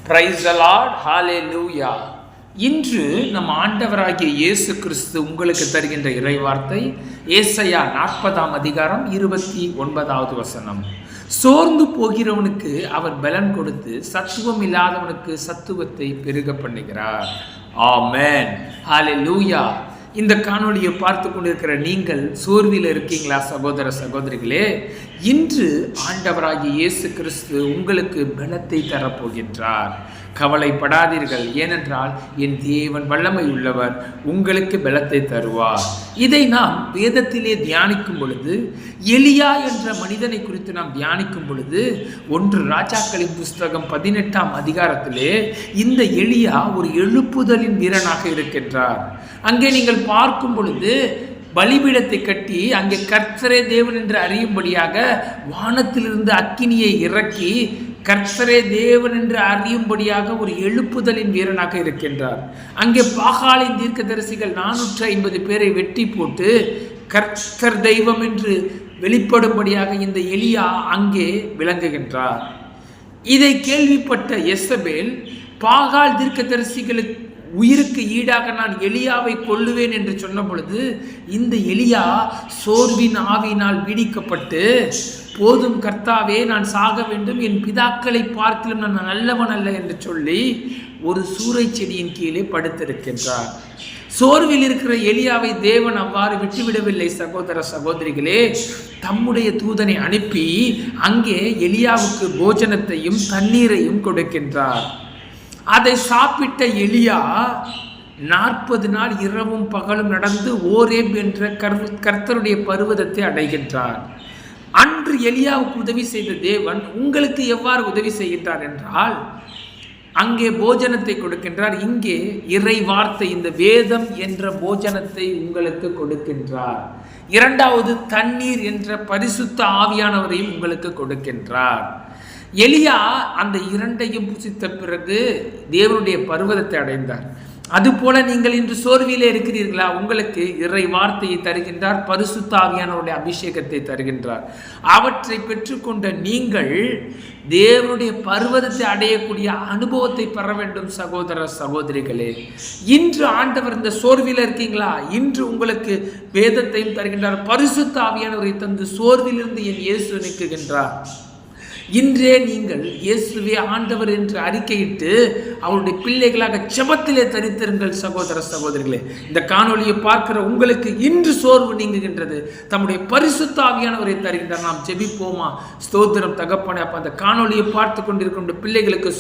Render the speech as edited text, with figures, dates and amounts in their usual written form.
Praise the Lord, ஹalleluya. இன்று நம் ஆண்டவராகிய இயேசு கிறிஸ்து உங்களுக்கு தருகின்ற இறைவார்த்தை ஏசாயா 40ஆம் அதிகாரம் 29வது வசனம். சோர்ந்து போகிறவனுக்கு அவர் பலன் கொடுத்து சத்துவம் இல்லாதவனுக்கு சத்துவத்தை பெருக பண்ணுகிறார். ஆமென், ஹalleluya. இந்த காணொளியை பார்த்து கொண்டிருக்கிற நீங்கள் சோர்வில் இருக்கீங்களா சகோதர சகோதரிகளே? இன்று ஆண்டவராகிய இயேசு கிறிஸ்து உங்களுக்கு பலத்தை தரப்போகின்றார். கவலைப்படாதீர்கள், ஏனென்றால் என் தேவன் வல்லமை உள்ளவர், உங்களுக்கு பலத்தை தருவார். இதை நாம் வேதத்திலே தியானிக்கும் பொழுது, எலியா என்ற மனிதனை குறித்து நாம் தியானிக்கும் பொழுது 1 ராஜாக்களின் புஸ்தகம் 18ஆம் அதிகாரத்திலே இந்த எலியா ஒரு எழுப்புதலின் வீரனாக இருக்கின்றார். அங்கே நீங்கள் பார்க்கும் பொழுது பலிபீடத்தை கட்டி அங்கே கர்த்தரே தேவன் என்று அறியும்படியாக வானத்திலிருந்து அக்கினியை இறக்கி கர்த்தரே தேவன் என்று அறியும்படியாக ஒரு எழுப்புதலின் வீரனாக இருக்கின்றார். அங்கே பாகாலின் தீர்க்கதரிசிகள் 450 பேரை வெட்டி போட்டு கர்த்தர் தெய்வம் என்று வெளிப்படும்படியாக இந்த எலியா அங்கே விளங்குகின்றார். இதை கேள்விப்பட்ட எசபேல், பாகால் தீர்க்கதரிசிகளுக்கு உயிருக்கு ஈடாக நான் எலியாவை கொல்லுவேன் என்று சொன்ன பொழுது இந்த எலியா சோர்வின் ஆவியினால் பீடிக்கப்பட்டு, போதும் கர்த்தாவே, நான் சாக வேண்டும், என் பிதாக்களை பார்க்கிலும் நான் நல்லவன் அல்ல என்று சொல்லி ஒரு சூறை செடியின் கீழே படுத்திருக்கின்றார். சோர்வில் இருக்கிற எலியாவை தேவன் அவ்வாறு விட்டுவிடவில்லை சகோதர சகோதரிகளே. தம்முடைய தூதனை அனுப்பி அங்கே எலியாவுக்கு போஜனத்தையும் தண்ணீரையும் கொடுக்கின்றார். அதை சாப்பிட்ட எலியா 40 நாள் இரவும் பகலும் நடந்து ஓரேப் என்ற கர்த்தருடைய பர்வதத்தை அடைகின்றார். அன்று எலியாவுக்கு உதவி செய்த தேவன் உங்களுக்கு எவ்வாறு உதவி செய்கின்றார் என்றால், அங்கே போஜனத்தை கொடுக்கின்றார், இங்கே இறை வார்த்தை, இந்த வேதம் என்ற போஜனத்தை உங்களுக்கு கொடுக்கின்றார். இரண்டாவது தண்ணீர் என்ற பரிசுத்த ஆவியானவரையும் உங்களுக்கு கொடுக்கின்றார். எலியா அந்த இரண்டையும் புசித்த பிறகு தேவனுடைய பர்வதத்தை அடைந்தார். அதுபோல நீங்கள் இன்று சோர்விலே இருக்கிறீர்களா? உங்களுக்கு இறை வார்த்தையை தருகின்றார், பரிசுத்த ஆவியானவருடைய அபிஷேகத்தை தருகின்றார். அவற்றை பெற்றுக்கொண்ட நீங்கள் தேவனுடைய பர்வதத்தை அடையக்கூடிய அனுபவத்தை பெற வேண்டும் சகோதர சகோதரிகளே. இன்று ஆண்டவர் இந்த சோர்வில் இருக்கீங்களா? இன்று உங்களுக்கு வேதத்தையும் தருகின்றார், பரிசுத்த ஆவியானவரை தந்து சோர்விலிருந்து என் இயேசு நீக்குகின்றார். இன்றே நீங்கள் இயேசுவே ஆண்டவர் என்று அறிக்கையிட்டு அவருடைய பிள்ளைகளாக ஜெபத்திலே தரித்திருங்கள் சகோதர சகோதரிகளே. இந்த காணொளியை பார்க்கிற உங்களுக்கு இன்று சோர்வு நீங்குகின்றது, தம்முடைய பரிசுத்த ஆவியானவரை தருகின்றார். நாம் ஜெபிப்போமா? ஸ்தோத்திரம் தகப்பனே. அப்ப அந்த காணொளியை பார்த்து கொண்டிருக்கின்ற பிள்ளைகளுக்கு